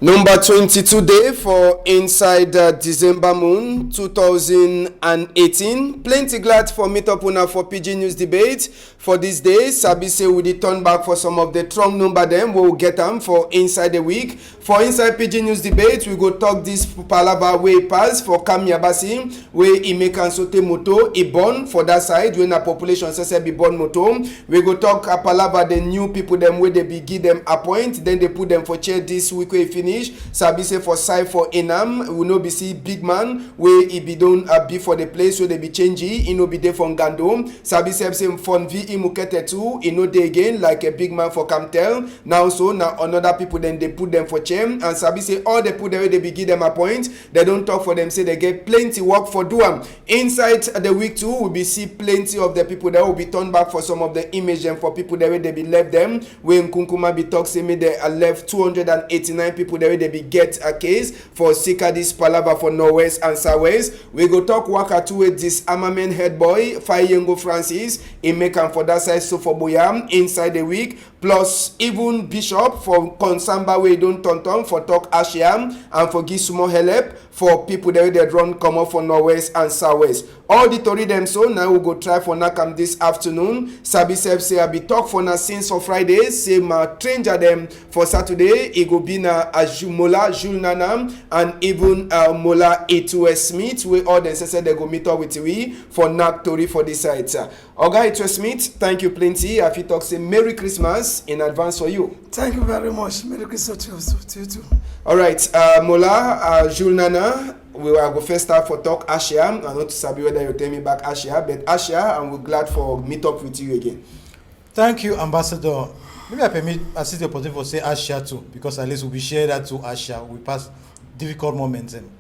Number 22 day for inside December moon 2018. Plenty glad for meet up una for PG News debate. For this day, Sabi say we dey turn back for some of the strong number them. We will get them for inside the week. For inside PG News debate, we go talk this palava way pass for Kam Yabasi, where he make and sote moto, he born for that side, when a population says be born moto. We go talk a palava the new people them where they be give them appoint, then they put them for chair this week where finish. Sabi say for side for Enam, we no be see big man where he be done be for the place where they be changing, he no be there from Gandom. Sabi say from V Imukete too, he no dey again like a big man for Camtel. Now so now another people then they put them for chair. And Sabi say all the people where they be give them appoint, they don't talk for them, say they get plenty work for do am. Inside the week too, we be see plenty of the people that will be turned back for some of the image and for people that way they be left them. When Kunkuma be talk say me they left 289 people that way they be get a case for Sika this palava for Norwest and Southwest. We go talk waka two with this armament head boy Fayengo Francis in Mekan for that side so for Boyam inside the week. Plus even Bishop for Konsamba we don't turn for talk Ashiam and for give small help for people that they run come up for Norwest and Southwest. All the tori them so now we go try for Nakam this afternoon. Sabi Sef say I be talk for na since for Friday. Say my stranger them for Saturday. It go be na Mola Jules Nanam and even Mola Etue Smith. We all them say they go meet up with we for Nak tori for this side. Oga Etue Smith, thank you plenty. I feel talk say Merry Christmas in advance for you. Thank you very much. Merry Christmas to you too. All right, Mola Jules Nana. We will go first start for talk Asia. I know to Sabi whether you tell me back Asia, but Asia, and we're glad for meet up with you again. Thank you, Ambassador. Maybe I permit assist the opportunity for say Asia too, because at least we share that to Asia. We pass difficult moments in.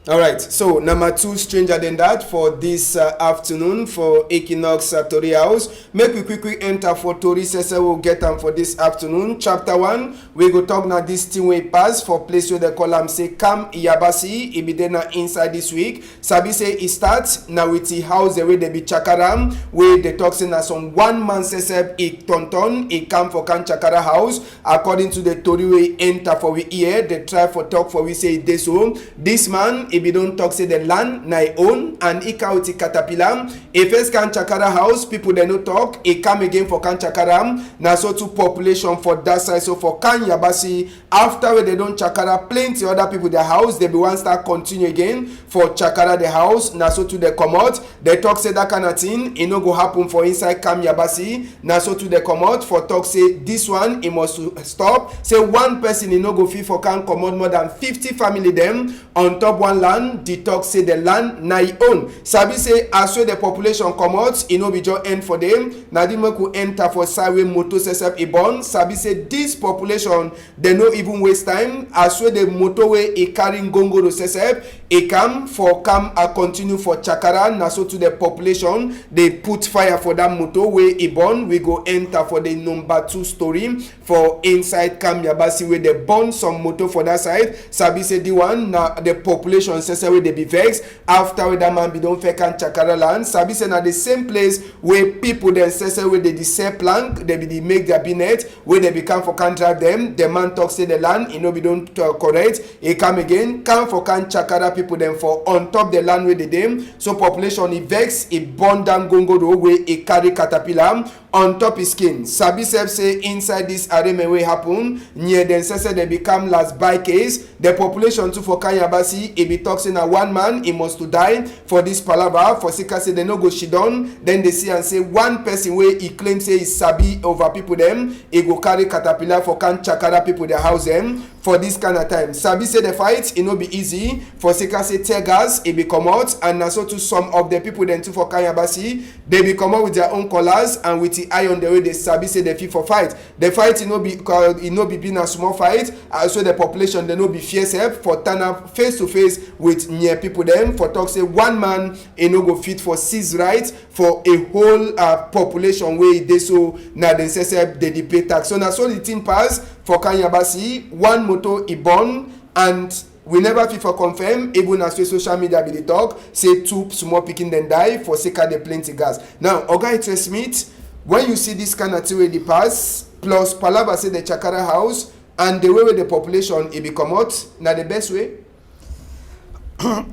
All right, so number two, stranger than that for this afternoon for Equinox Tori House. Make we quickly enter for Tori Sese. We'll get them for this afternoon. Chapter 1, we go talk now this thing way pass for place where they call them say Kam Yabasi. It be there now inside this week. Sabi say it starts now with the house the way they be Chakaram, where they talk say now some one man says it tonton, it come for Kan Chakara house. According to the Tori we enter for we here, they try for talk for we say this home. This man, if you don't talk say the land na own and ikauti caterpillar if first Kan Chakara house people they no talk it come again for Kan Chakara na so to population for that side. So for Kan Yabasi after when they don't Chakara plenty other people their house they be one start continue again for Chakara the house na so to the come out they talk say that kind of thing it no go happen for inside Kam Yabasi na so to the come out for talk say this one it must stop say one person it no go fit for can come out more than 50 family them on top one land. The talk say the land na e own. Sabi say as well the population come out, it no be just end for them. Na di make we enter for Sawe moto sesep e born. Sabi say this population they no even waste time. As well the motorway e carry Ngongoro sesep e come a continue for Chakara. Na so to the population they put fire for that motorway e born. We go enter for the number 2 story for inside Kam Yabasi where they burn some motor for that side. Sabi say the one na the population says where they be vexed after that man be don't fake and Chakara land. Sabi say na the same place where people then says where they sell plank they be make their binet where they become for can drive them. The man talk say the land you know be don't correct. He come again come for can Chakara people then for on top the land where they dem. So population he vex he burn down Gongoro where he carry caterpillar on top his skin. Sabi say inside this arraignment way happen near them says they become last by case. The population too for Kan Yabasi it be talking a one man he must to die for this palava for Sika say they no go she done then they see and say one person where he claim say is sabi over people them he go carry caterpillar for Kan Chakara people their house them for this kind of time. Sabi say the fight it no be easy for Sika say tear gas it be come out and na so to some of the people then too for Kan Yabasi they be come out with their own colors and with the eye on the way they sabi say they fit for fight. The fight it no be being a small fight so the population they no be fierce help for turn up face to face with near people them for talk say one man it no go fit for seize right for a whole population where they so na then say they pay tax. So na so the thing pass for Kan Yabasi one motor e born and we never fit for confirm even as social media be the talk say 2 small pikin then die for sake of the plenty gas. Now Oga Etue Smith, when you see this kind of thing wey dey pass plus palava say the Chakara house and the way with the population it be come out, na the best way.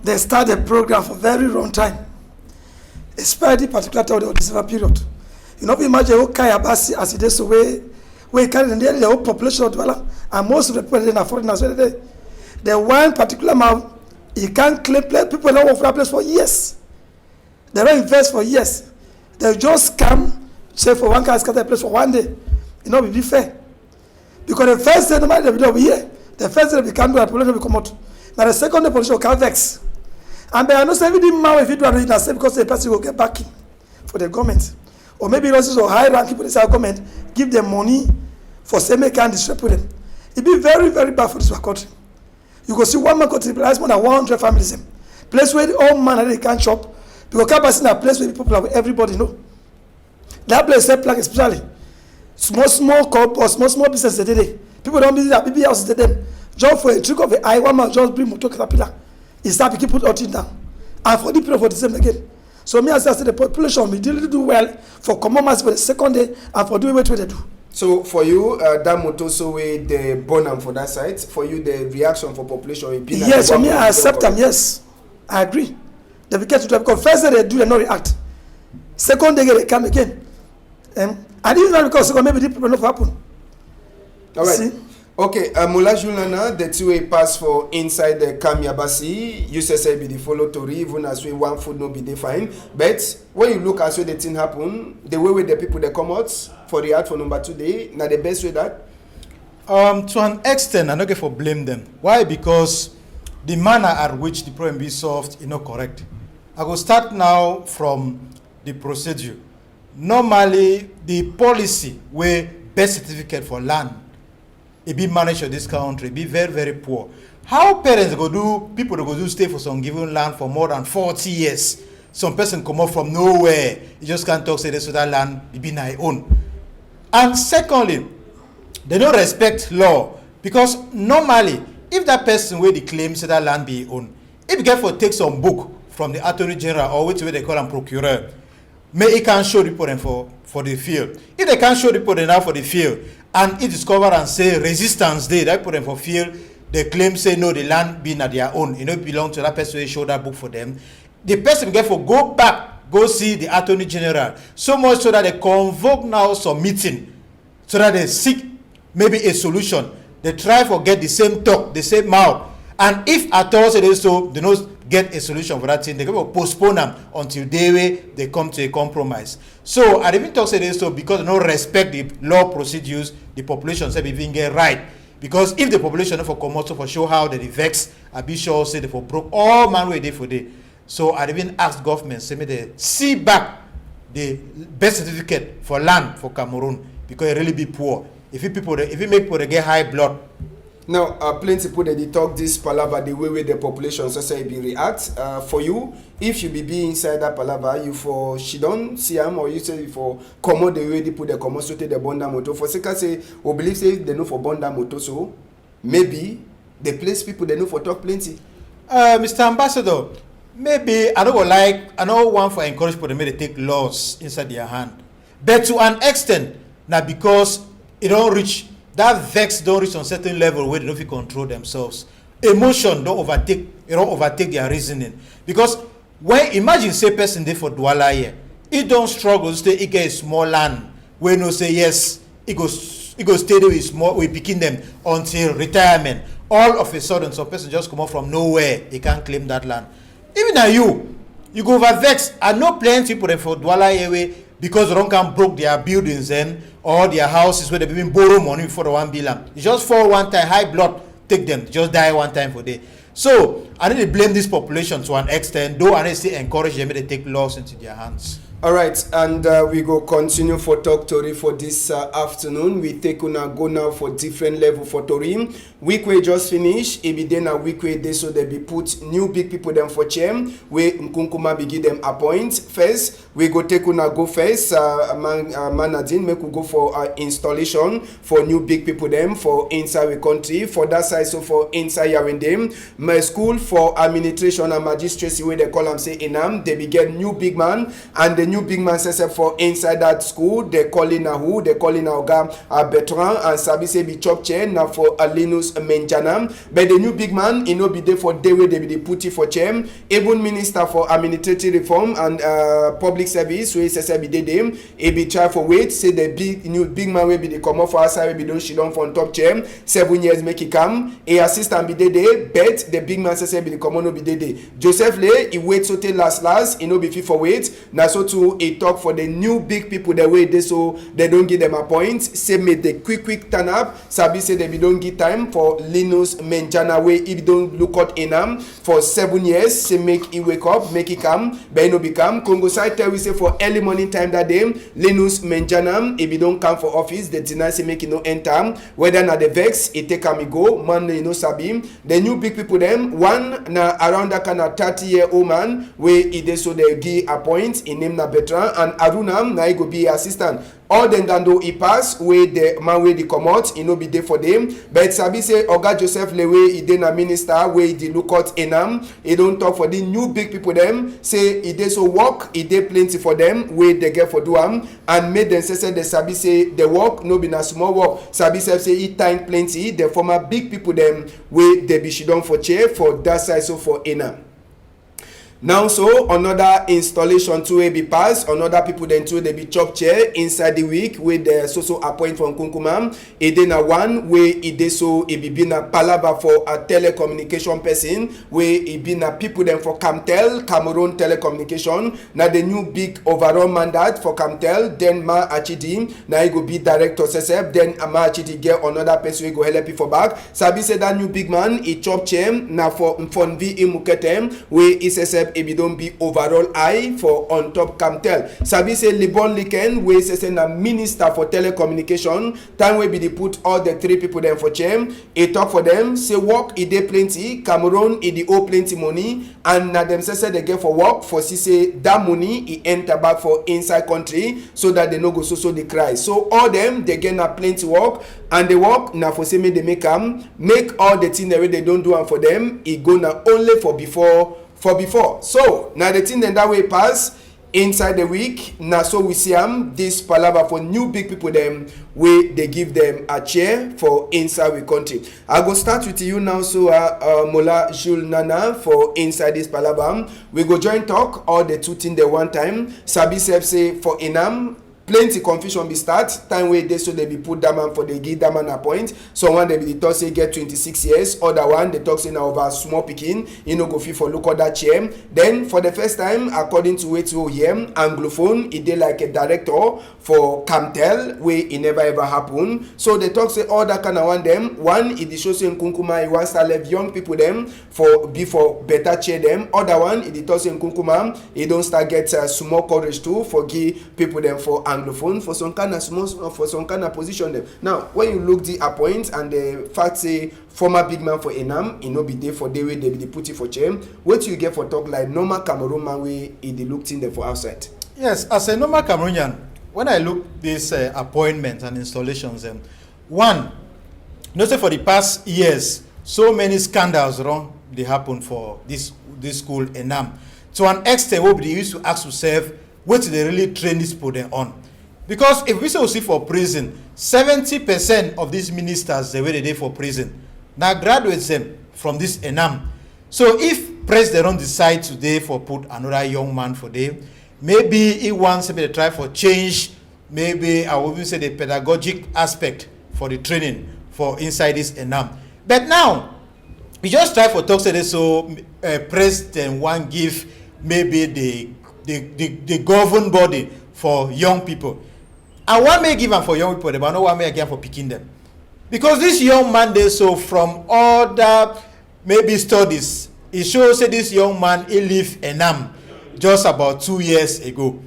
They start the program for very long time, especially particular time of the December period. You know, imagine how Kaya Basi as it is away, where carry the whole population of Douala, and most of the people are foreigners. The one particular man, he can't claim people don't work for that place for years. They don't invest for years. They just come, say for one guy scatter place for one day. You know, be fair. Because the first day, nobody will be over here. The first day, they can't do a population will come out. Now the second day, population will come vex. And they are not saying every man if you do it, say because the person will get backing for the government. Or maybe also high ranking people inside government give them money for say make and distribute them. It be very, very bad for this country. You go see one man contribute more than 100 families. Place where all man they can't shop. Because Kabasi na place where people have everybody know. That place sell plank especially. Small corp or small business they did. People don't visit that BB house they them. Just for a trick of the eye, one man just bring motor caterpillar. He start to keep put out in down. And for the people for the same again. So me as I say the population we really do well for common mass for the second day and for doing what they do. So for you, that motor so way the bonum for that side. For you, the reaction for population will be yes, for me I accept them. Yes, I agree. They get to do because first day they do and not react. Second day they come again. And even not because maybe the people not happen. All right. See? Okay, Mula Julana, the two-way pass for inside the Kamiabasi, you say be the follow to even as we one food no be defined. But when you look as way the thing happen, the way with the people that come out for the art for number 2 day, now the best way that? To an extent, I'm not going to blame them. Why? Because the manner at which the problem be solved is not correct. I will start now from the procedure. Normally, the policy where birth certificate for land, it be managed in this country, be very, very poor. How parents go do, people go do stay for some given land for more than 40 years. Some person come up from nowhere. You just can't talk, say this, so that land, it be my own. And secondly, they don't respect law. Because normally, if that person where the claim say that land be own, if you get for take some book from the Attorney General or which way they call them procureur, may he can show report them for the field. If they can't show report them now for the field, and it discover and say resistance day, that put them for field, they claim say no, the land being at their own, you know, belong to that person who show that book for them. The person get for go back, go see the Attorney General. So much so that they convoke now some meeting, so that they seek maybe a solution. They try for get the same talk, the same mouth. And if at all say so, they don't get a solution for that thing, they go postpone them until they come to a compromise. So I even talk say so because they don't respect the law procedures, the population say even get right. Because if the population for come out for show how they vex, I be sure say they for broke all man way day for day. So I even ask government say me they see back the birth certificate for land for Cameroon because it really be poor. If you make people they get high blood. Now, plenty people they talk this palava the way the population society be react. For you, if you be inside that palava, you for she don't see him or you say for come the way they put the come so take the bonda motor. For second say, we believe say they know for bonda motor so maybe the place people they know for talk plenty. Mr. Ambassador, maybe I don't want for encourage people to make they take laws inside their hand, but to an extent, now because it don't reach. That vex don't reach on certain level where they don't control themselves. Emotion don't overtake their reasoning. Because when imagine say person there for Douala here, it don't struggle to stay get a small land where no say yes, it goes stay there with small we picking them until retirement. All of a sudden some person just come up from nowhere, he can't claim that land. Even now you go over vex. I know plenty people there for Douala here because they don't can broke their buildings and or their houses where they've been borrow money before the 1 billion. You just fall one time, high blood, take them, just die one time for day. So I need to blame this population to an extent, though I need to encourage them to take laws into their hands. All right, and we go continue for talk Tori for this afternoon. We take go now for different level for Tori. Week we just finish. It be then a week where they so they be put new big people them for chair. We Nkunkuma be give them appoint first. We go take go first. Manadin make we go for installation for new big people them for inside the country. For that side so for inside Yawende. My school for administration and magistracy where they call them say Enam. They be get new big man and the new big man says for inside that school, they calling a who, they calling a Oga Bertrand, and sabi say be chop chair now for Linus Menjana. But the new big man, he no be there for day where they be put it for chair. Even minister for administrative reform and public service, so he says be there, he be try for wait, say the new big man will be the come off for outside, will be don't shit on for top chair. 7 years make it come. A assistant be there, but the big man says be the common no be there. Joseph Lay, he wait so till last, he no be fit for wait. Now so too, he talk for the new big people the way they so they don't give them a point. Say make the quick turn up. Sabi say they be don't give time for Linus Menjana way if don't look out in him for 7 years. Say make he wake up, make it come, but he no become. Congo side tell we say for early morning time that day, Linus Menjana if he don't come for office, they deny say make he no enter. Whether na the vex, he take him go, man you know sabi. The new big people them one na around that kind of 30-year-old man where he dey so they give a point in name na Bertrand and Aruna na he go be assistant. All them dando he pass where the man where they come out, he no be there for them. But sabi say Oga Joseph Lewe he dey na minister where he look out in am. He don't talk for the new big people them. Say he dey so work, he dey plenty for them where they get for do am and made them say the sabi say the work no be na small work. Sabi say he thank plenty the former big people them where they be she done for chair for that side so for Enam. Now so another installation to be passed, another people then too they be chop chair inside the week with the so appoint from Kunkumam. It then a one way it dey so it be been a palava for a telecommunication person where it been a people then for Camtel, Cameroon Telecommunication. Now the new big overall mandate for Camtel, then Ma Achidi, now he go be director SSF, then Ma Achidi get another person who go help you for back. Sabi say that new big man he chop chair now for V Imuketem where SSF if it don't be overall high for on top Camtel. Sabi say Libon Liken we say na minister for telecommunication time we be they put all the three people there for chair. He talk for them say work it dey plenty, Cameroon it dey owe plenty money and na them say they get for work for say that money he enter back for inside country so that they no go so they cry. So all them they get na plenty work and the work na for say make they make all the thing that way they don't do and for them it go na only for before. So now the thing that way pass inside the week now so we see this palava for new big people them where they give them a chair for inside we country. I go start with you now so Mola Jules Nana for inside this palava. We go join talk all the two things the one time. Sabi say for Enam plenty confusion be start time where they so they be put that man for they give that man a point. So one they be the talk say get 26 years, other one they talk say now over small picking, you know go fit for look at that chair. Then for the first time according to what you hear Anglophone it dey like a director for Camtel where it never ever happen. So they talk say all that kind of one them one it show say in Kunkuma he wants to leave young people them for before better chair them. Other one it talk say in Kunkuma he don't start get small courage too for give people them for Anglophone for some kind of small for some kind of position them. Now when you look the appoint and the fact say former big man for Enam he no be there for day way they be put it for chair. What you get for talk like normal Cameroon man way he looked in there for outside? Yes, as a normal Cameroonian, when I look these appointments and installations, one, notice for the past years, so many scandals wrong they happen for this school Enam. To an extent, what they used to ask yourself, what they really train these people on? Because if we see for prison, 70% of these ministers they were there for prison. Now graduates them from this Enam. So if president don't decide today for put another young man for them, maybe he wants to try for change. Maybe I would even say the pedagogic aspect for the training for inside this Enam. But now we just try for talk today so president one give maybe the governed body for young people. And one may give them for young people, but no one may give for picking them. Because this young man they so from other maybe studies, it shows that this young man he left Enam just about 2 years ago.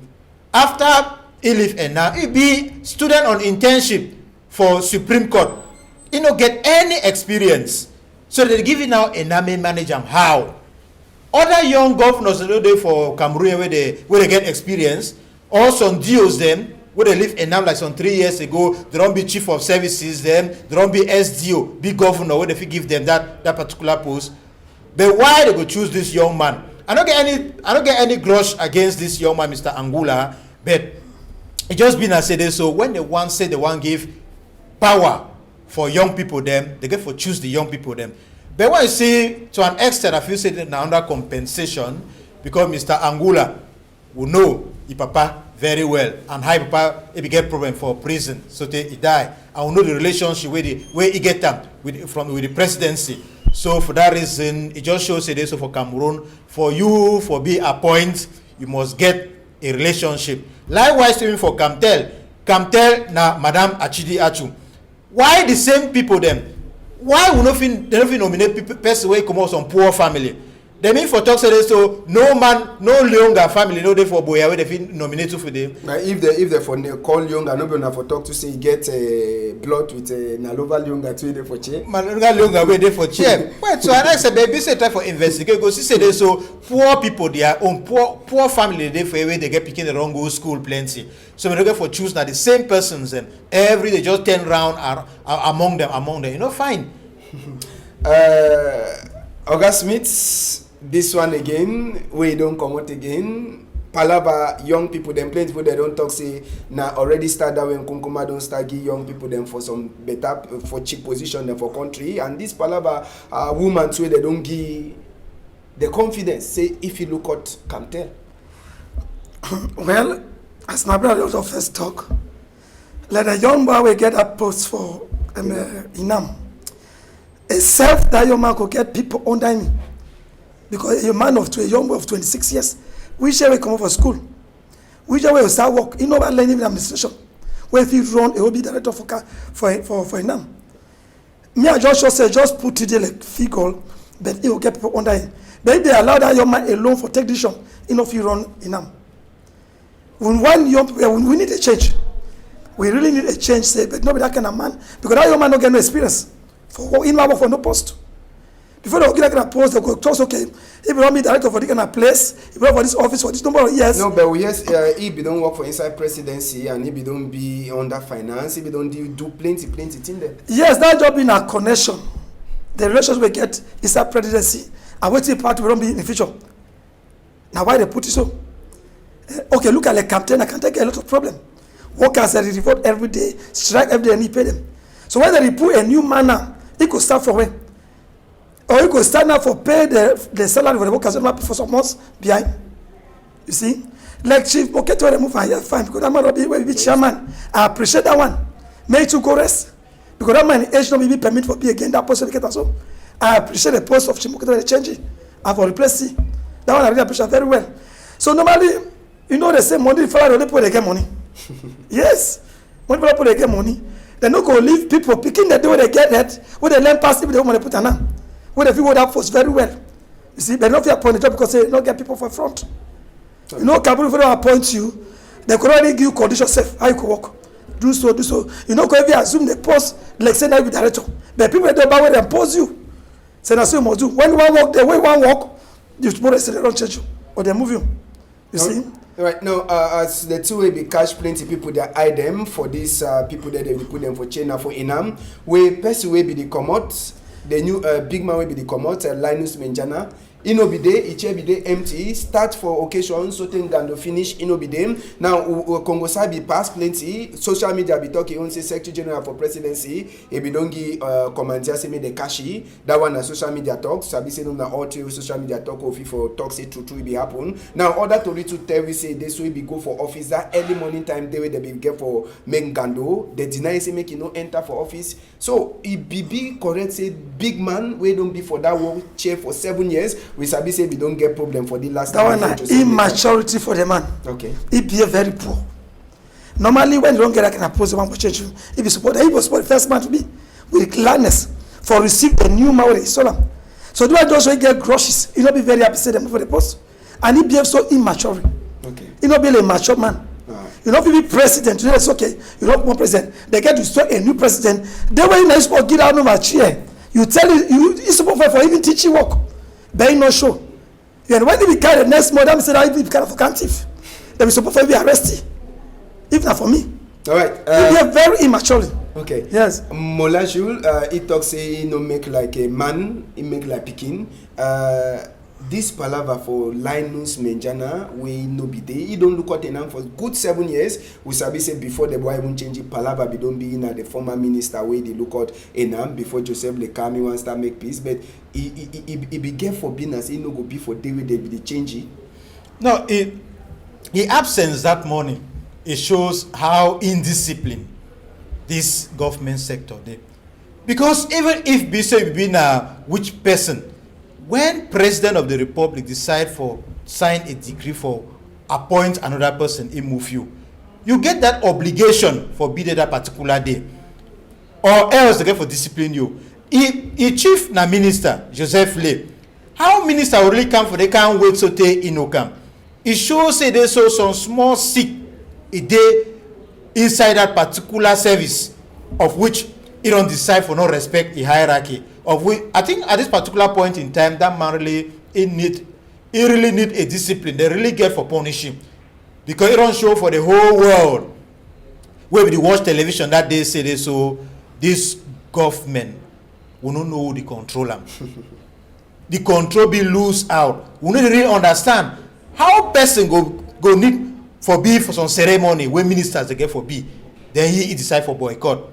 After he left Enam, he be student on internship for Supreme Court. He no get any experience. So they give it now Enam manage him. How? Other young governors they for Cameroon where they get experience, or some deals them where they live Enam like some 3 years ago, they don't be chief of services them, they don't be SDO, big governor where they give them that particular post. But why they go choose this young man? I don't get any grudge against this young man, Mr. Angula, but it just been as said so when they want say they want give power for young people them, they get for choose the young people them. But when you see to an extent, I feel say that now under compensation because Mr. Angula will know his papa very well and how papa if he get problem for prison, so he die. I will know the relationship where he get them with the presidency. So for that reason, it just shows it so for Cameroon, for you for be appointed, you must get a relationship. Likewise, even for Camtel na Madame Achidi Achu. Why the same people them? Why we they don't nominate people person where come out some poor family? They mean for talk say so no man, no younger family, no they for boy where they feel nominated for them. But if they for call younger, nobody for talk to say get blood with Nalova younger to they for chair. Malonga younger where they for chair. Wait, so I say baby say try for investigate. Go see say they so poor people their own poor family they for where they get picking the wrong go school plenty. So when they go for choose now the same persons and every they just turn round are among them. You know fine. August Smith. This one again, we don't come out again. Palava, young people, them plenty people they don't talk say now already start that when Kunkuma don't start give young people them for some better for cheap position them for country. And this Palava woman too they don't give the confidence. Say if you look at Camtel. Well, as my brother also first talk, let a young boy will get a post for Inam. Except that young man could get people under me. Because a man a young boy of 26 years, which way come up for school, which way will start work, you know about learning administration. Where if you run, it will be director for NAM. Me and Joshua say just put it like figure, but it will get people under him. But if they allow that young man alone for take decision, if you run NAM. We need a change. We really need a change, say, but nobody that kind of man, because that young man don't get no experience for in work for no post. Before they get a post, they go talk, okay, if you want me director for this kind of place, if you want for this office for this number of years. No, but yes, if you don't work for inside presidency and if you don't be under finance, if you don't do plenty thing there. Yes, that job in a connection. The relationship we get inside presidency and waiting part will not be in the future. Now why they put it so? Okay, look at the captain, I can take a lot of problem. Workers that report every day, strike every day and he pay them. So when they put a new manner, it could start from when? Or you could stand up for pay the salary for the workers for some months behind. You see? Like Chief Moketo, they move and yeah, fine, because that man will be chairman. I appreciate that one. May to go rest. Because that man age not be permit for be again that post to get us so. I appreciate the post of Chief Moketo, they change it. I for replace it. That one I really appreciate very well. So normally, you know they say money, the fellow people they get money. Yes. When people they get money, they not go leave people picking the day where they get that, where they learn past people, they want to put an arm. Where they figure that post very well. You see, they don't feel appointed job because they don't get people for front. Okay. You know, Cameroon, if they don't appoint you, they could already give you condition safe, how you could work. Do so. You know, if you assume the post, like say now you be director. But people don't buy where they impose you. Say that's what you must do. When one work, the way one work, you tomorrow say they don't change you. Or they move you. You see? Right now, as the two way be catch plenty people that hide them for these people that they will put them for China for Inam. We person will be the commot. The new big man will be the commot, Linus Menjana. Inobide, Ichebide empty, start for occasion, so thing gando finish Inobide. Now, Congo Sabi pass plenty, social media be talking, on say Secretary General for Presidency, Ebidongi commentator say me the kashi, that one na social media talk, Sabi say no na all three social media talk of for talk say true will be happen. Now, other Tori to tell we say this will be go for office, that early morning time, they will be get for make gando, they deny say make you no enter for office. So, it be correct say big man, we don't be for that work chair for 7 years. We sabi say we don't get problem for the last. That one immaturity for the man. Okay. He be very poor. Normally, when you don't get that kind of post, one for change you. If you support, he was the first man to be with gladness for receive the new man with his solar. So do I just get groceries? He not be very happy say them for the post, and he behave so immature. Okay. He not be a mature man. You know, if you be president, you know it's okay. You don't want president. They get to start a new president. They were not supposed to get out of a chair. You tell you supposed for even teaching work. They no show. And when they be carried the next morning, they say that if you kind of captive, they be supposed to be arrested. If not for me. All right. They are very immature. Okay. Yes. Molajul, he talks say he no make like a man, he make like Pekin. this palaver for Linus Menjana we no be there. He don't look at him for good 7 years. We sabi say before the boy even change it, palaver be don't be in at the former minister way they look at Enam before Joseph Lekami wants to make peace. But he be get for business. He no go be for David. They be change it. No, the absence that morning, it shows how indisciplined this government sector they. Because even if be say be na which person, when President of the Republic decide for sign a decree for appoint another person, he move you. You get that obligation for be there that particular day, or else they get for discipline you. He chief na minister Joseph Lay. How minister will really come for they can't wait so they no come. It shows say they saw some small sick a day inside that particular service of which he don't decide for no respect the hierarchy of which I think at this particular point in time that man really he really need a discipline they really get for punishing because it don't show for the whole world where we watch television that day say they so this government we don't know the control them. The control be loose out. We need to really understand how person go need for be for some ceremony when ministers they get for be, then he decide for boycott.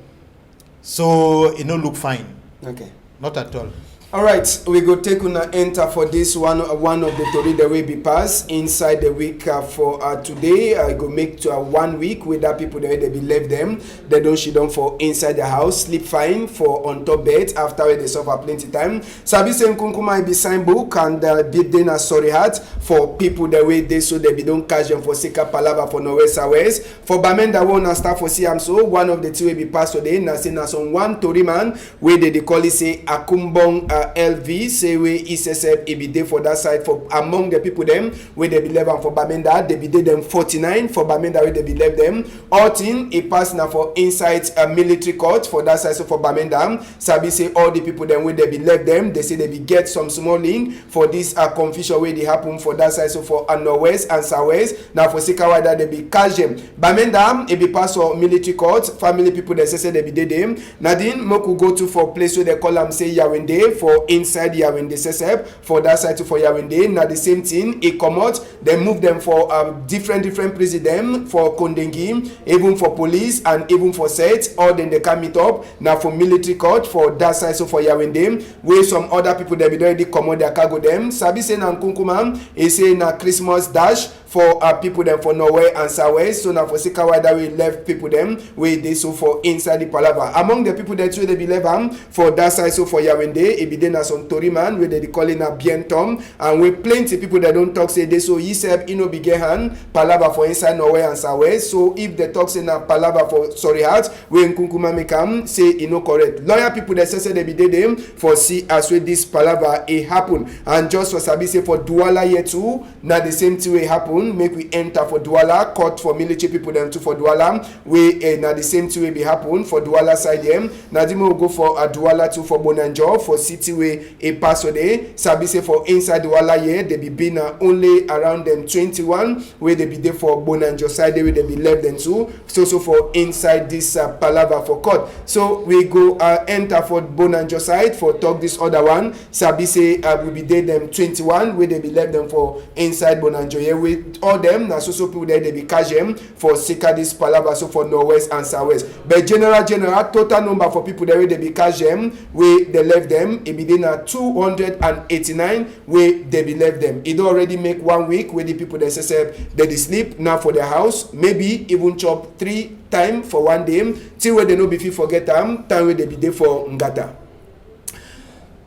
So it no look fine. Okay. Not at all. All right, we go take una enter for this one of the tori that will be passed inside the week for today. I go make to 1 week with that people the way they be left them. They don't shit down for inside the house, sleep fine for on top bed after they suffer plenty time. Sabi say Nkunkuma be sign book and be then a sorry heart for people the way they so they be don't catch them for sika palava for Norwest West. For Bamenda one and start for CM so one of the two will be passed today. Na say na some one tori man where they call it say Akumbong LV say we ISSF be there for that side for among the people them where they be left for Bamenda they be there them 49 for Bamenda where they be left them all thing a pass now for inside military court for that side so for Bamenda Sabi say all the people them where they be left them they say they be get some small link for this confusion where they happen for that side so for Northwest and Southwest now for Sikawa that they be catch them Bamenda it be pass for military court family people they say they be there them Nadine Moku go to for place where they call them say Yawende for inside Yawende Sesep for that side to for Yawende now the same thing it come out they move them for different president for Kondengi even for police and even for set or then they can meet up now for military court for that side so for Yawende where some other people they be already come out their cargo them Sabi say na Nkunkuma he say na Christmas dash for people them for Norway and Southwest so now for Sikawa that we left people them where they so for inside the palava among the people that they be left for that side so for Yawende it be then as on Tori man where they call in a bien tom and we plenty people that don't talk say they so yiseb ino bigehan palava for inside Norway and Southwest so if they talk say na palava for sorry heart when Nkunkuma make say ino correct lawyer people that say they be there them for see as well this palava it happen and just for Sabi say for Douala here too now the same thing will happen make we enter for Douala court for military people them too for Douala we now the same thing will be happen for Douala side them now the will go for Douala too for Bonanjo for city way a pass day Sabi say for inside Douala here they be been only around them 21 where they be there for Bonanjo side where they be left them too so for inside this palava for court so we go enter for Bonanjo side for talk this other one Sabi say we be there them 21 where they be left them for inside Bonanjo here with all them na so people there they be catch them for Sika this palava so for Northwest and Southwest but general total number for people there where they be catch them where they left them it be there na 289 where they be left them it already make 1 week where the people they say they sleep now for their house maybe even chop 3 times for 1 day till where they no be fit forget time where they be there for Ngata.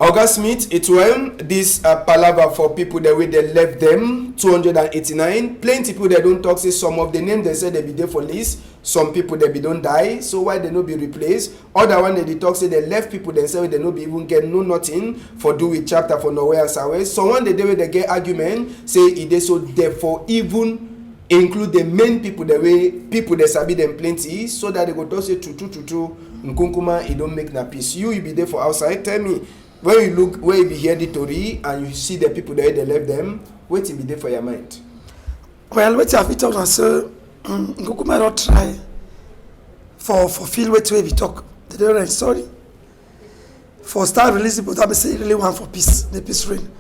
August Smith, it well this palava for people that way they left them 289. Plenty people they don't talk say some of the name they say they be there for list. Some people they be don't die. So why they no be replaced? Other one they talk say they left people they say they no be even get no nothing for do with chapter for Norway and Southwest. So one day they get argument say it they so therefore even include the main people the way people they sabi them plenty so that they go to say true Nkunkuma it don't make na peace. You be there for outside. Tell me. When you look, where you hear the story and you see the people there they left them, what will be there for your mind? Well, what you have talked and say, Nkunkuma don't try for feel what we talk. They don't sorry. For start releasing, but I say really want for peace, the peace reign.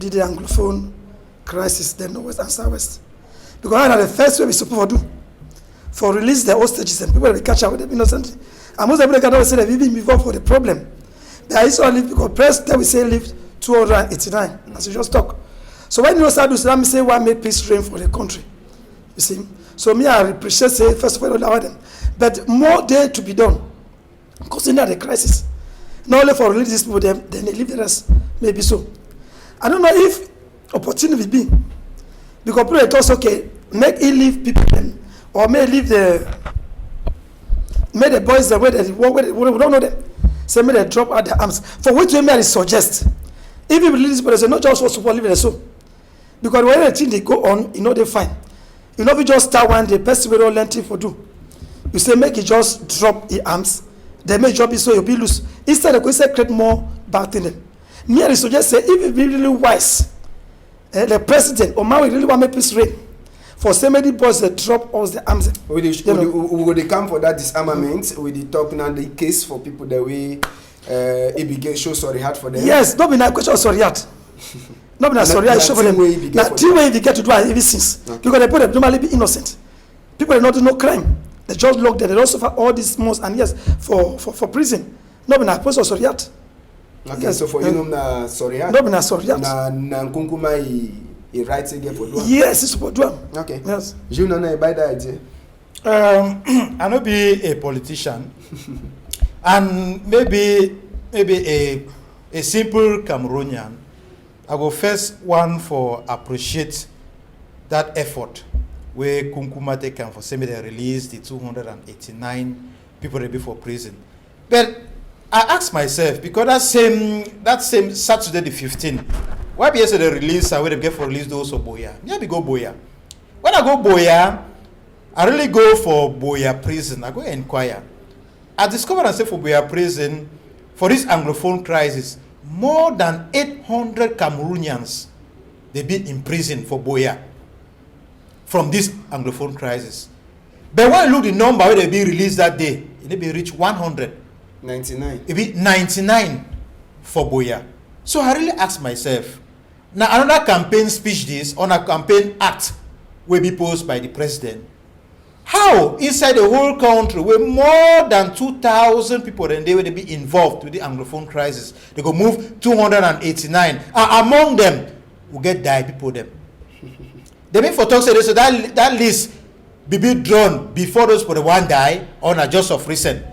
did the Anglophone crisis, then Northwest and Southwest. Because now the first way we supposed to do, for release the hostages and people will catch up with them innocently. And most of them can always say that we've been involved for the problem. There is only because president we say lived 289, as you just talk. So when you start to say, let me say, why make peace reign for the country? You see? So me, I appreciate, say, first of all, allow them. But more there to be done. Considering the crisis. Not only for religious people, then they leave the rest. Maybe so. I don't know if opportunity will be. Because people talk, okay, make it leave people then. Or may leave the boys the way they work with it. We don't know them. Say may they drop out their arms. For which way may I suggest? If you believe this, but they say not just for support, leave it so. Because when the thing they go on, you know they fine. You know if you just start one day, person will not learn thing for do. You say make it just drop the arms, they may drop it so you'll be loose. Instead of say create more bad thing them. Me I suggest say if you be really wise, the president or man will really want to make peace reign. For so many boys that drop all the arms. We will come for that disarmament. We the talk now the case for people that we it begin show sorry heart for them. Yes, not be na question of sorry heart. Not be na sorry heart show for them. Na three way they get to do it ever since. Okay. Because they put them normally be innocent. People are not do no crime. They just lock them. They don't suffer all these months and years for prison. Not be na question of sorry heart. Okay, yes. So for you na sorry heart. Not be na sorry heart. Na Nkunkuma he writes again for Duam. Yes, it's for Duam. Okay. Yes. You know by that idea. I no be a politician, and maybe a simple Cameroonian. I go first one for appreciate that effort where Kunkuma take for say they release the 289 people ready for prison. But I ask myself because that same Saturday the 15th. Why be yesterday release and when they get for release those of Boya? Yeah, we go Boya. When I go Boya, I really go for Boya prison. I go inquire. I discovered and say for Boya prison, for this Anglophone crisis, more than 800 Cameroonians they be in prison for Boya from this Anglophone crisis. But when you look the number where they be released that day, it be reach 199. It be 99 for Boya. So I really ask myself. Now another campaign speech this on a campaign act will be posed by the president. How inside the whole country where more than 2,000 people then they will be involved with the Anglophone crisis. They go move 289. And among them will get die people them. They mean for talk say so that list be drawn before those for the one die on a just of recent.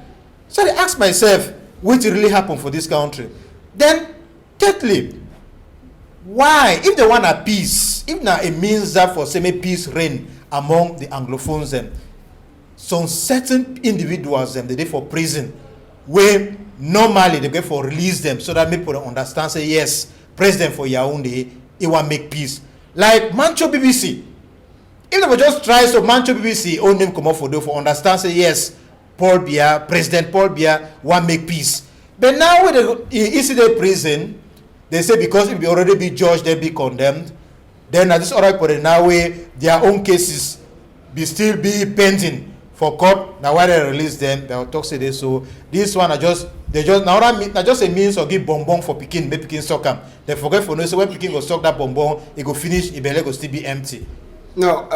So I ask myself, what really happened for this country? Then thirdly, why, if they want a peace, if now it means that for semi peace reign among the Anglophones, them, some certain individuals them they for prison, where normally they get for release them so that people understand say yes, president for Yaoundé, he want make peace. Like Mancho BBC, if they would just try so Mancho BBC own name come up for understand say yes, President Paul Biya want make peace. But now with the ECD prison. They say because if they already be judged, they be condemned. Then at this other point now way their own cases be still be pending for court. Now why they release them, they'll talk say this. So this one are just a means of give bonbon for Pekin, make Pekin suck them. They forget for no so when Pekin go suck that bonbon, it go finish, it belly go still be empty. Now,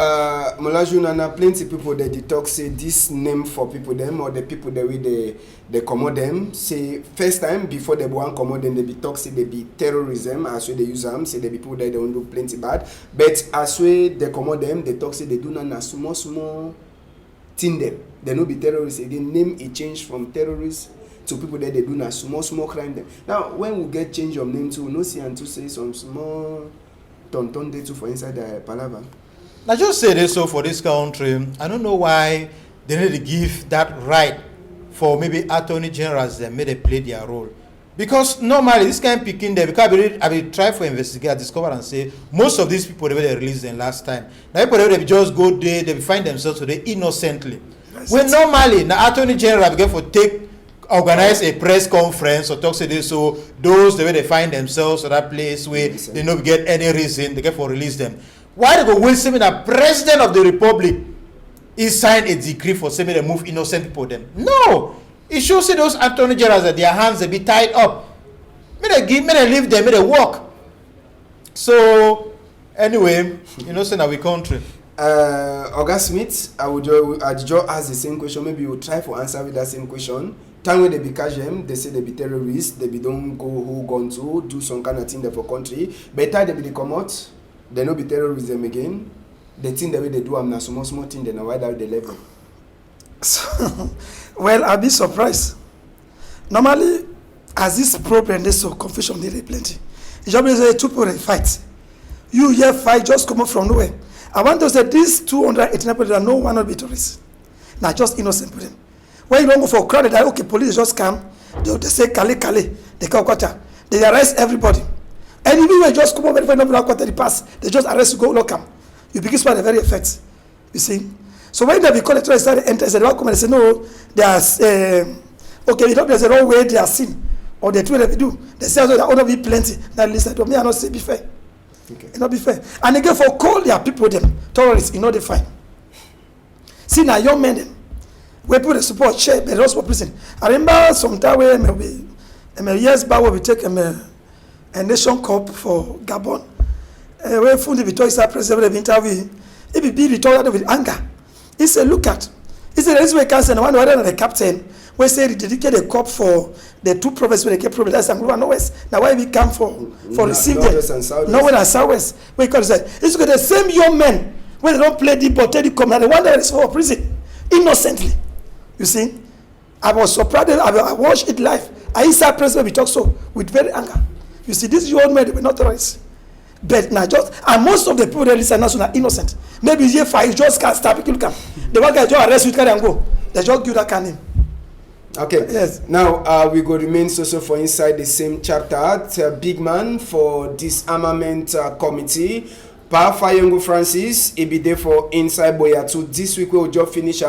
Molaju Nana, plenty people that they talk say this name for people them or the people that they commode them say first time before they want commode them they be talk say they be terrorism as way they use them say they be people that they don't do plenty bad but as way they commode them they talk say they do not small thing them they no be terrorists again name it change from terrorists to people that they do not small crime them. Now when we get change of name to no see and to say some small tonton day too for inside the palaver. I just say this so for this country, I don't know why they need to give that right for maybe attorney generals that may they play their role. Because normally this kind of picking there, because I will try for investigate, discover and say most of these people they released them last time. Now people they just go there, they find themselves today innocently. When normally the attorney general will get for organize a press conference or talk to this so those the way they find themselves at that place where they don't get any reason they get for release them. Why they go wait saying that President of the Republic is signed a decree for saying they move innocent people them? No, it shows say those attorney generals that their hands they be tied up. May they leave them, may they walk. So, anyway, you know, say now we country. Oga Smith, I just ask the same question. Maybe you try for answer with that same question. Time when they be catch them, they say they be terrorists, they be don't go who gone to do some kind of thing there for country. Better they be they come out, they no be terrorism again. The thing the way they do am na small thing, they know why that they level. So, well, I'll be surprised. Normally, as this problem, there's so confusion, there plenty. It's just two people fight. You hear fight just come up from nowhere. I want to say these 289 people, no one will be terrorists. Now, just innocent people. When you don't go for a crowd, they okay, police just come. They say, Kale, they come quarter. They arrest everybody. And if you just come over and quarter, they pass. They just arrest you, go lock them. You begin to find the very effects. You see? So when they be called to start enter, they come and say, no, there's, okay, there's a wrong way they are seen. Or they do what they do. They say, there ought to be plenty. Now listen to me, I not say be fair. Okay. It not be fair. And again, for call their people, them terrorists, you know they fine. See, now young men, them, we put the support share, but also for prison. I remember some time where years back when we take a nation cup for Gabon. When Fundi Victoria president of the interview, it be Victoria with anger. He said, look at, he said, this way cancer, and one other the captain, we say he dedicated a cup for the two provinces where they get problem. That's Angola and West. Now why we come for receive them? Northern and Southwest. We call it. It's got the same young men when they don't play the ball, they come and the one that is for prison innocently. You see, I was surprised. I watched it live. I inside president we talk so with very anger. You see, these young men they were not terrorists. But now just and most of the people that listen now are innocent. Maybe here fight just can't stop it. Come. The one guy just arrest you carry and go. They just give that can him. Okay. Yes. Now we go remain also for inside the same chapter. Big man for disarmament committee. Pa Fayongo Francis, he be there for inside Boyatu. This week we'll just finish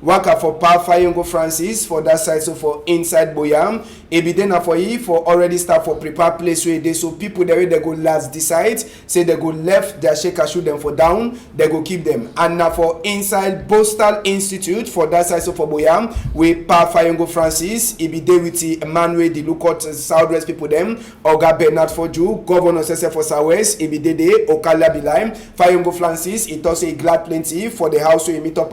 Waka for Pa Fayongo Francis for that side, so for inside Boyam. He be there now for you for already start for prepare place where they so people there they go last decide say they go left their shaker shoot them for down they go keep them and now for inside Bostal Institute for that side so for Boyam we Pa Fayongo Francis he be there with the Emmanuel the Lookout Southwest people them Oga Bernard Forju Governor Sese for Southwest he be there Okala Bilaim Fayongo Francis he talks a glad plenty for the house where he meet up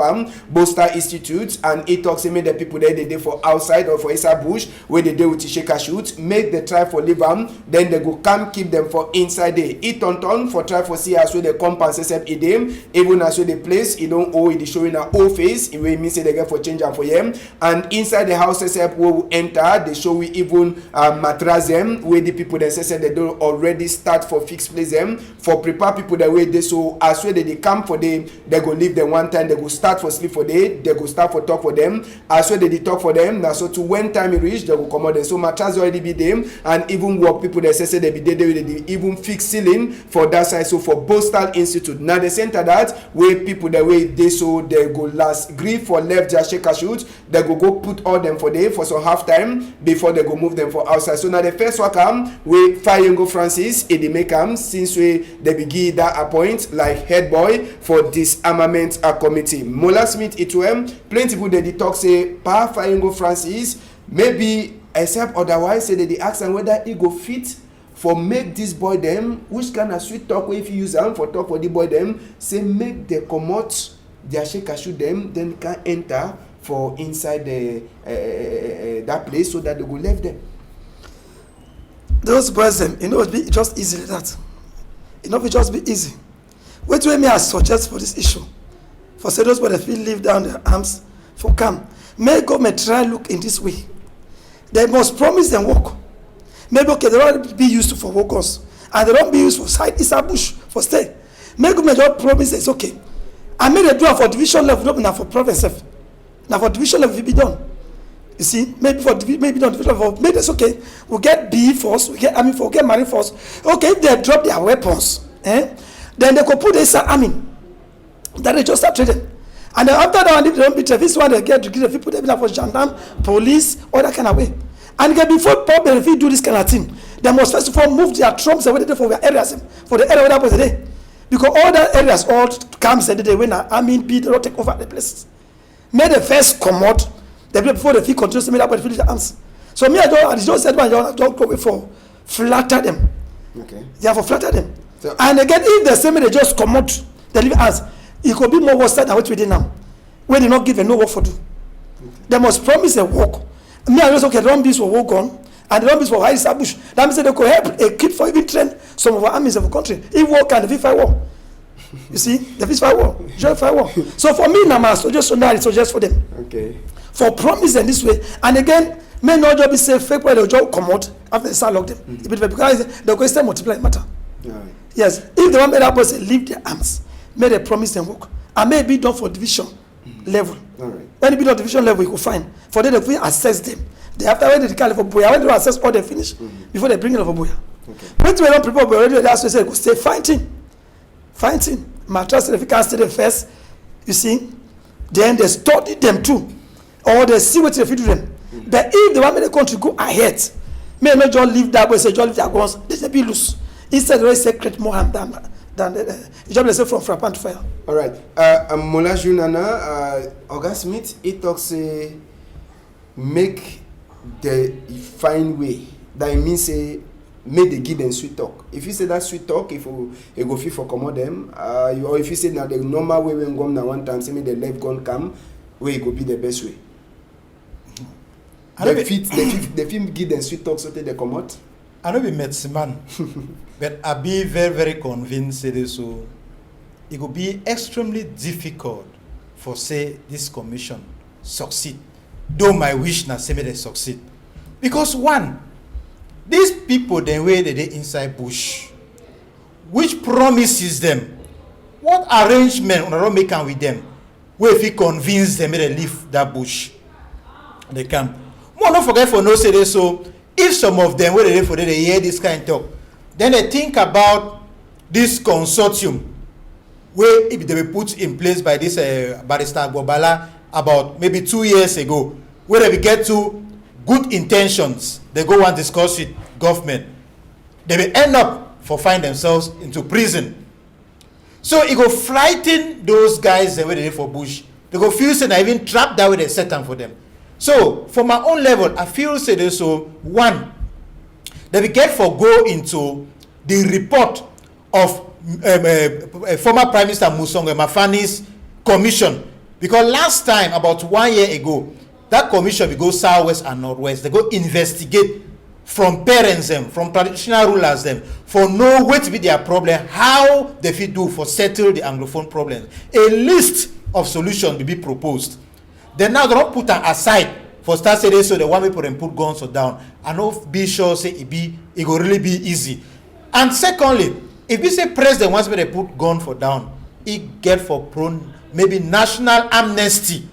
Bostal Institute and he talks he made the people there they dey for outside or for inside bush where they dey with the shaker shoot make the try for leave then they go come keep them for inside there it on for try for see as well they compensate them even as well the place he don't owe it showing a old face it will mean say they get for change for him and inside the house except we will enter they show we even matras them where the people they say they don't already start for fixed place them for prepare people the way they so as well they come for them they go leave them one time they go start for sleep for day they go start for talk for them as well they talk for them now so to when time it reach they go come out so matras already be them and even work people they say they be there they even fix ceiling for that side so for Bostal Institute now the center that where people the way they so they go last grief for left their shaker shoot they go put all them for day for some half time before they go move them for outside so now the first one come we Fayongo Francis they make since we they begin that appoint like head boy for disarmament committee Mola Smith it plenty people they talk say Pa Fayongo Francis maybe except otherwise say they ask them whether he go fit for make this boy them which kind of sweet talk if you use them for talk for the boy them say make they come out their shaker shoot them then can enter for inside the that place so that they go left them. Those boys them you know it be just easy like that. It not be just be easy. Wait till me I suggest for this issue. For say those boys they feel leave down their arms for come. May government try look in this way. They must promise them work. Maybe okay, they don't be used for workers and they don't be used for side inside bush for stay. Maybe government just promise it's okay. I made a do for division level, not for province. Now for division level, it be done. You see, maybe for maybe not division level, maybe it's okay. We get B force, we get army force, we get marine force. Okay, if they drop their weapons, then they could put this army. Then they just start trading. And then after that, if they don't be this one, they get to give the people they for gendarme, police, all that kind of way. And again, before problem, if you do this kind of thing, they must first of all move their troops away for their areas, for the area where that was today. Because all the areas all comes the day when the army be they don't take over the places. May the first come out, the people before the fee continues to make up with the arms. So me I just said I don't go away for flatter them. Okay. They have to flatter them. So- and again, if the same they just come out, they leave us, it could be more worse than what we did now. When they not give no work for do. They must promise a work. Me, I just okay, don't be for work on, and don't be for high establish. That means they could help keep for even train some of our armies of the country. If war can, if I war. You see, the peace fight war, just fight war. So for me, now my suggestion that is suggest for them. Okay. For promise in this way, and again, may not just be safe fake where they'll just come out after they start lock them. Because they'll go still multiply matter. All right. Yes, if the one made that person leave their arms, may they promise them work, and may it be done for division level. All right. When it be done division level, you could find for them to assess them. They after when they declare for Boya, when they assess all they finish before they bring it over Boya. Okay. When they don't prepare, already that's why they go stay fighting. My trust if you can stay there first, you see, then they study them too, or they see what they fit to them. But if they want me the country go ahead, may not just leave that way, say just leave their guns, they say be loose. Instead, they say create more harm than just say from frappant to fire. All right. Mola Junana, August Smith, he talks make the fine way. That means say make the give them sweet talk. If you say that sweet talk, if you go feel for commode them, or if you say now the normal way when go now one time, say me the left gun come, where it go be the best way. The film give them sweet talk so they come out. I don't be medicine man, but I be very, very convinced that so it will be extremely difficult for say this commission succeed. Though my wish na say me they succeed, because one, these people the way they inside bush, which promises them, what arrangement on don't make with them, where if you convince them they leave that bush, they camp. More don't forget for no say they so. If some of them, where they hear this kind of talk, then they think about this consortium, where if they were put in place by this Barrister Gbobala about maybe 2 years ago, where they will get to good intentions, they go and discuss with government, they will end up for find themselves into prison. So it go frighten those guys the way they for bush. They go feel say they even trapped that way they set them for them. So, for my own level, I feel say this, so one, that we get for go into the report of former Prime Minister Musongo Mafani's commission. Because last time, about 1 year ago, that commission will go southwest and northwest. They go investigate from parents them, from traditional rulers them, for know what to be their problem, how they fit do for settle the Anglophone problems. A list of solutions will be proposed. Then now they don't put them aside for start saying so they want people to put guns down. And not be sure say it will really be easy. And secondly, if we say president wants me to put gun for down, it get for prone maybe national amnesty.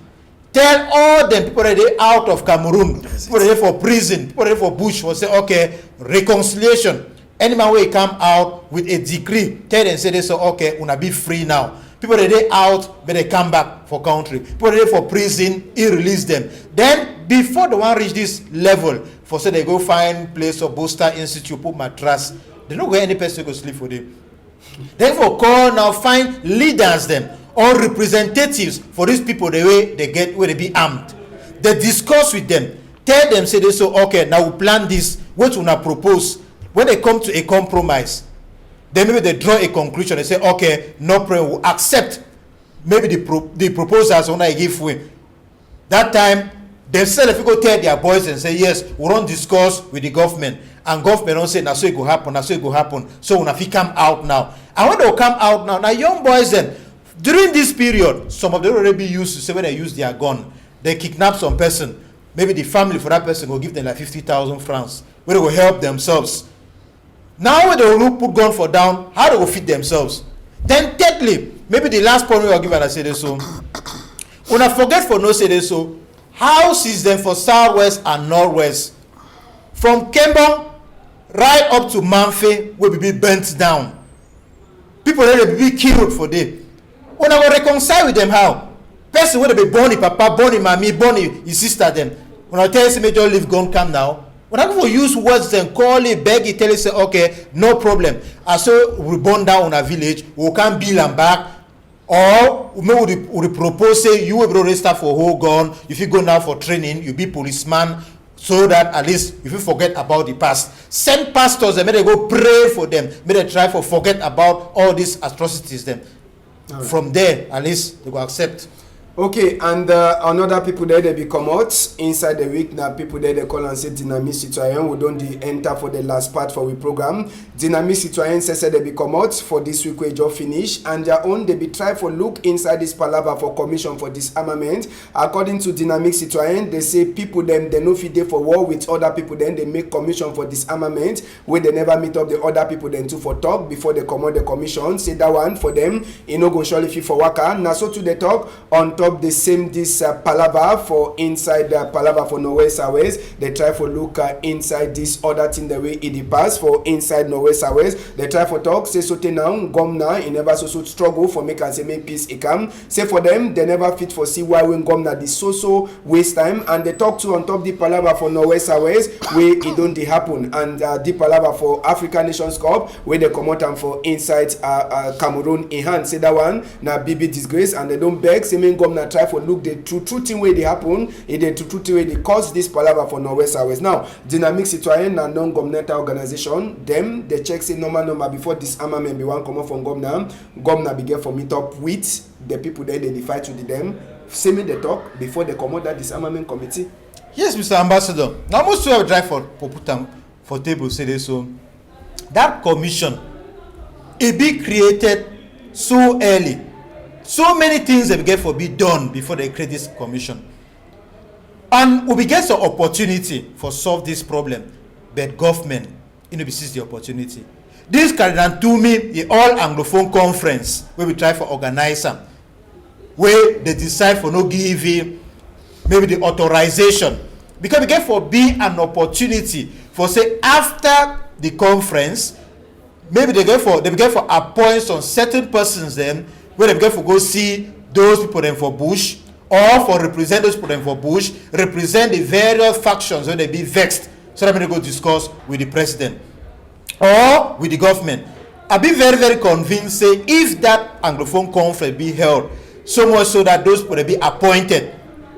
Tell all them people that they out of Cameroon, people that they for prison, people that they for bush, will say okay, reconciliation. Any man will come out with a decree, tell them say they so okay, una be free now. People that they out, but they come back for country. People that they for prison, he release them. Then before the one reach this level, for say they go find place or Booster Institute, put mattress, they don't go any person go sleep for them. Then for call now find leaders them or representatives for these people the way they get where they be armed. They discuss with them, tell them say they so okay, now we plan this, what we now propose. When they come to a compromise, then maybe they draw a conclusion. They say, okay, no problem, we'll accept maybe the proposals when I give way. That time, they said if you go tell their boys and say, yes, we don't discuss with the government. And government don't say, now so it will happen, now so it will happen. So when if come out now. And when they will come out now young boys then, during this period, some of them already be used to say when they use their gun, they kidnap some person. Maybe the family for that person will give them like 50,000 francs, where they will help themselves. Now when they will put gun for down, how they will feed themselves? Then thirdly, maybe the last point we will give and I say this so. When I forget for no say this so, houses them for southwest and northwest, from Kembon right up to Manfe will be burnt down. People will be killed for them. When I will reconcile with them how? Person will be born papa, born mommy, born his sister them. When I tell you major leave gun come now. When I go use words and call it, beg it, tell it, say, okay, no problem. And so we burn down on a village, we can build them back, or we propose, say, you will register for whole gun, if you go now for training, you be policeman, so that at least if you forget about the past, send pastors and may they go pray for them, may they try to forget about all these atrocities them. Right. From there, at least they will accept. Okay, and another people there they be come out inside the week. Now people there they call and say dynamic citoyen. We don't enter for the last part for we program. Dynamic citoyen says they be come out for this week we just finish, and their own they be try for look inside this palaver for commission for disarmament. According to dynamic citoyen, they say people them they no fit dey for war with other people. Then they make commission for disarmament where they never meet up the other people then too for talk before they come out the commission. Say that one for them, you know go surely fit for waka. Now so to the talk on top. The same this palaver for inside the palaver for Norway Southwest. They try for look inside this other thing the way it pass for inside Norway Southwest. They try for talk say so now gum now in never so struggle for make and say make peace it come. Say for them they never fit for see why when gum now this so waste time, and they talk to on top the palaver for Norway Southwest where it don't happen, and the palaver for African Nations Cup where they come out and for inside Cameroon in hand. Say that one now BB disgrace, and they don't beg say make gum now try for look the true thing where they happen, it the true thing where they cause this palaver for Norway Southwest. Now dynamic citoyen and non-governmental organization them they check say normal before disarmament be one come up from governor begin for meet up with the people there they fight with them. Say me they talk before they come out that disarmament committee. Yes, Mr. Ambassador. Now most people drive for put them for table say this, so that commission it be created so early. So many things that we get for be done before they create this commission, and we get the opportunity for solve this problem, but government be seize the opportunity. This Cardinal Toomey, the all Anglophone conference where we try for organize them, where they decide for no give maybe the authorization, because we get for be an opportunity for say after the conference maybe they get for appoint some certain persons then where they get for go see those people then for bush, or for represent those people then for bush, represent the various factions when they be vexed, so that when they go discuss with the president or with the government. I be very very convinced say if that Anglophone conference be held, so much so that those people they be appointed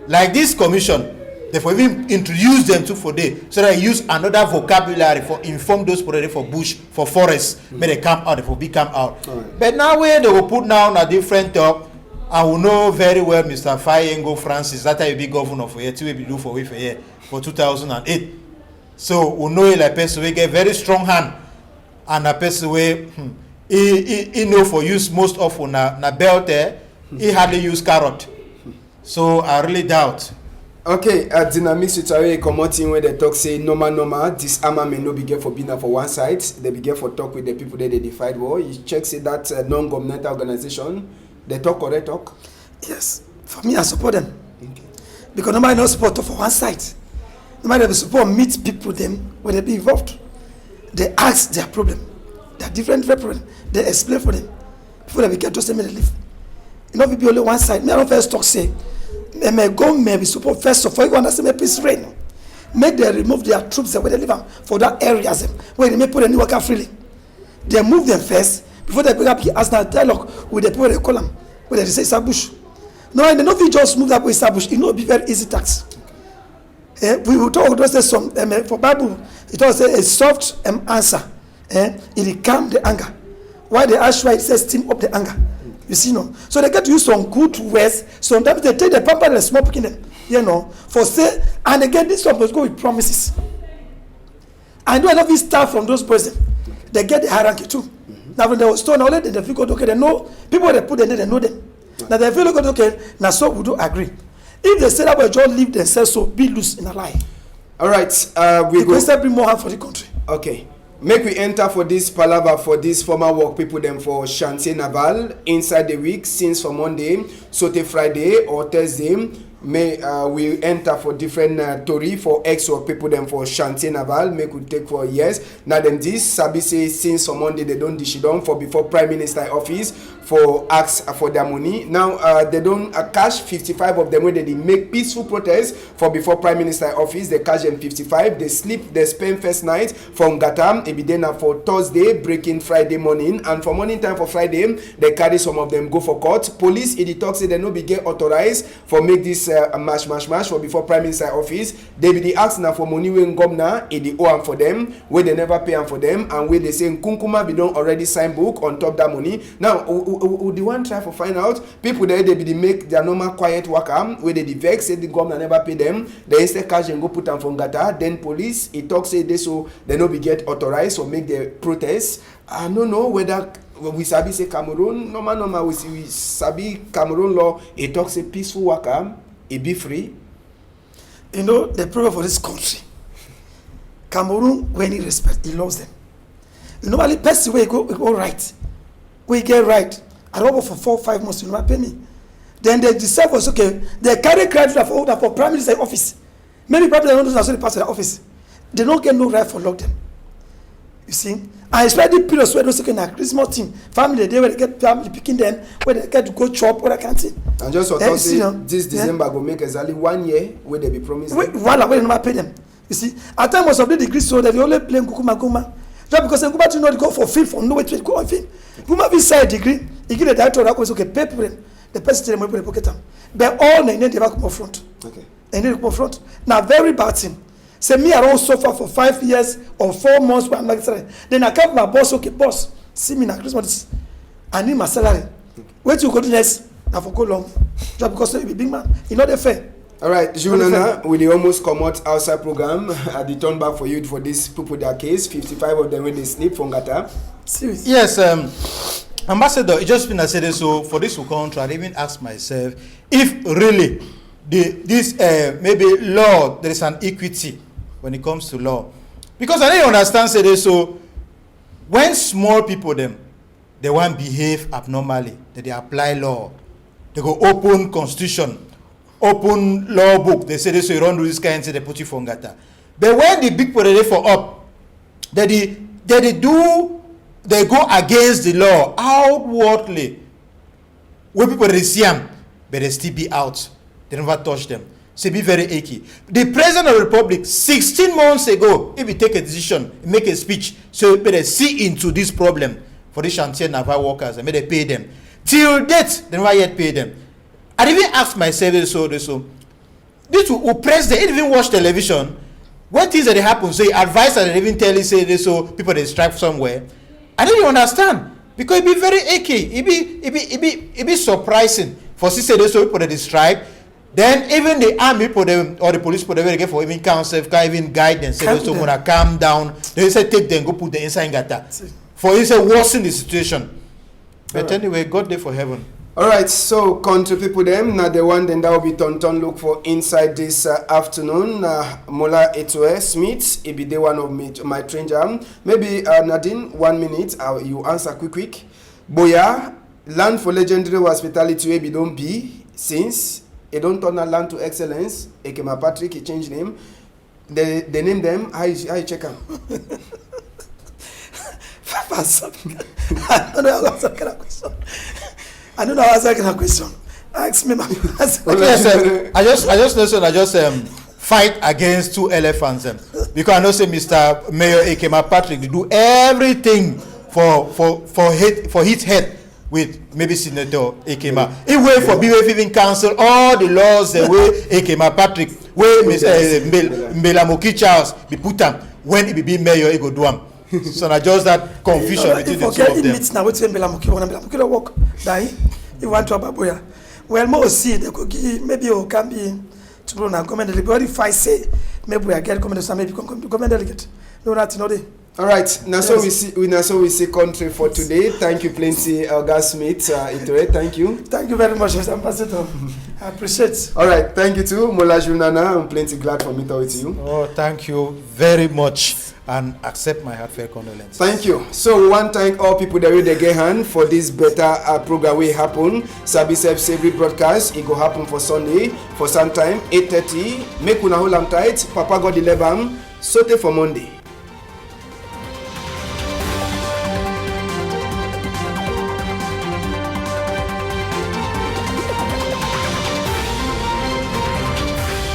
like this commission, therefore even introduce them to for day, so that I use another vocabulary for inform those people for bush, for forest, may they come out, therefore be come out. Right. But now where they will put down a different talk, I will know very well Mr. Fayengo Francis, that I will be governor for year, 2 will be do for year for 2008. So we know like person we get very strong hand, and a person way he know for use most often na belt there, he hardly use carrot. So I really doubt. Okay, dynamic citoyen come out in where they talk say normal disarmament no be get for being for one side, they be get for talk with the people that they fight war. You check say that non-governmental organization they talk or they talk. Yes, for me I support them. Okay. Because nobody no support for one side. Nobody will support meet people them when they be involved. They ask their problem, their different problem, they explain for them before they get to say me they live. You know, be only one side. Me I don't first talk say. May government be support first of all. You understand? Make peace reign. Make them remove their troops where they live for that areas where they may put any worker freely. They move them first before they bring up the as dialogue with the people they call them where they say Sabush. No, and they not just move that way Sabush. It not be very easy tax. We will talk about some for Bible. It was a soft answer. It will calm the anger. Why they ask why it says steam up the anger. You see, no. So they get to use some good words. Sometimes they take the pamper and small picking them, you know, for say. And again, this one must go with promises. I know a lot of this stuff from those persons. They get the hierarchy too. Mm-hmm. Now when they were stone, now they feel okay. They know people they put them there, they know them. Right. Now they feel okay. Now so we do agree. If they say that we just leave themselves so be loose in a lie. All right, we go. Instead bring more harm for the country. Okay. Make we enter for this palaver for this former work people them for Chantier Naval inside the week since for Monday, Saute Friday or Thursday. May we enter for different Tory for ex-work people them for Chantier Naval. Make we take for years. Now them this Sabi say since for Monday they don't dish it on for before Prime Minister office for ask for their money. Now they don't cash 55 of them when they make peaceful protest for before Prime Minister office. They cash them 55. They sleep, they spend first night from Gatam. It be then for Thursday, breaking Friday morning, and for morning time for Friday, they carry some of them go for court. Police in the talk say they no be get authorized for make this mash for before Prime Minister office. They be the ask now for money when governor in the owe for them, where they never pay for them, and where they say Kunkuma be don't already sign book on top that money. Now the one try for find out people there they be the make their normal quiet work where they vex say the governor never pay them. They instead cash and go put them from Gata. Then police it talk say they so they no be get authorized or make the protest. I don't know whether we sabi say Cameroon normal we sabi Cameroon law it talks a peaceful worker it be free. You know the problem for this country. Cameroon when he respect he loves them. Normally person where go right. We get right. I don't go for 4 or 5 months you not pay me. Then they decide was okay. They carry credit for Prime Minister office. Many people don't know that's the part of the office. They don't get no right for lock them. You see? I expect the periods where those second Christmas team, family day where they get family picking them, where they get to go chop or I can't see. And just for this December go make exactly 1 year where they be promised. Where they never pay them. You see? At time was of the degree so that they only blame Guma. Just because Guma do not go for field for nowhere to go on field. Guma be say degree, he give the director that was okay, pay them. The person tell them we pocket them. But all they need to come up front. Okay. They need to come up front. Now very bad thing. Say me I don't suffer for 5 years or 4 months when I'm like saying. Then I come my boss, okay, boss, see me now Christmas. I need my salary. Wait till you go to next. I for go long. Just because you be big man. You know the fair. All right, Junana, we almost come out outside program. I did turn back for you for this people their case. 55 of them when they sleep from Gata. Seriously. Yes, Ambassador, it just been I said so for this contract, I even asked myself if really this maybe law there is an equity when it comes to law. Because I don't understand say this so when small people them they want behave abnormally, that they apply law, they go open constitution, open law book, they say this so you don't do this kind, say they put you for Ngata. But when the big people they for up, they go against the law outwardly. When people they see them, but they still be out. They never touch them. So be very achy. The President of the Republic, 16 months ago, if he take a decision, make a speech, so they see into this problem for the Chantier Naval workers and may they pay them. Till date, they never yet pay them. I even asked myself this who press they even watch television. What things that they happen? So advice that they even tell you say this so people they strike somewhere. I didn't understand because it be very achy. It be surprising for say this so people they strike. Then even the army people them or the police people they get for even counsel, can even guide them. Say so gonna calm down. They say take them go put them inside Gata. For you say worsen the situation. But anyway, God there for heaven. All right, so country people them now the one then that will be turn look for inside this afternoon. Mola Etoe Smith, it be the one of my train jam. Maybe Nadine, 1 minute. You answer quick. Boya, land for legendary hospitality we don't be since it don't turn a land to excellence. Ekema Patrick, he changed name. They name them. How you check them? I don't know how to answer that question. Ask me my answer. Yes, I just fight against 2 elephants because I know say Mr. Mayor Ekema Patrick they do everything for his head with maybe Senator Ekema. He wait for BWF even cancel all the laws the way Ekema Patrick where Mbela Moki Charles be put them when he be mayor he go do them. So now just that confusion between the two of them. Now what's Mbela Moki work die. You want to Ababoya. Well, more see they could give maybe you can be tomorrow now comment delegate. If I say maybe we get comment some maybe comment delegate. No that no day. All right, now so we see country for today. Thank you plenty, Elga Smith. Thank you. Thank you very much, Mr. Ambassador. I appreciate it. All right, thank you too, Mola Junana. I'm plenty glad for meeting with you. Oh, thank you very much, and accept my heartfelt condolences. Thank you. So we want to thank all people that will get hand for this better program will happen. Sabi Self Savory broadcast. It go happen for Sunday for some time 8:30. Make una hold am tight. Papa God 11. Sote for Monday.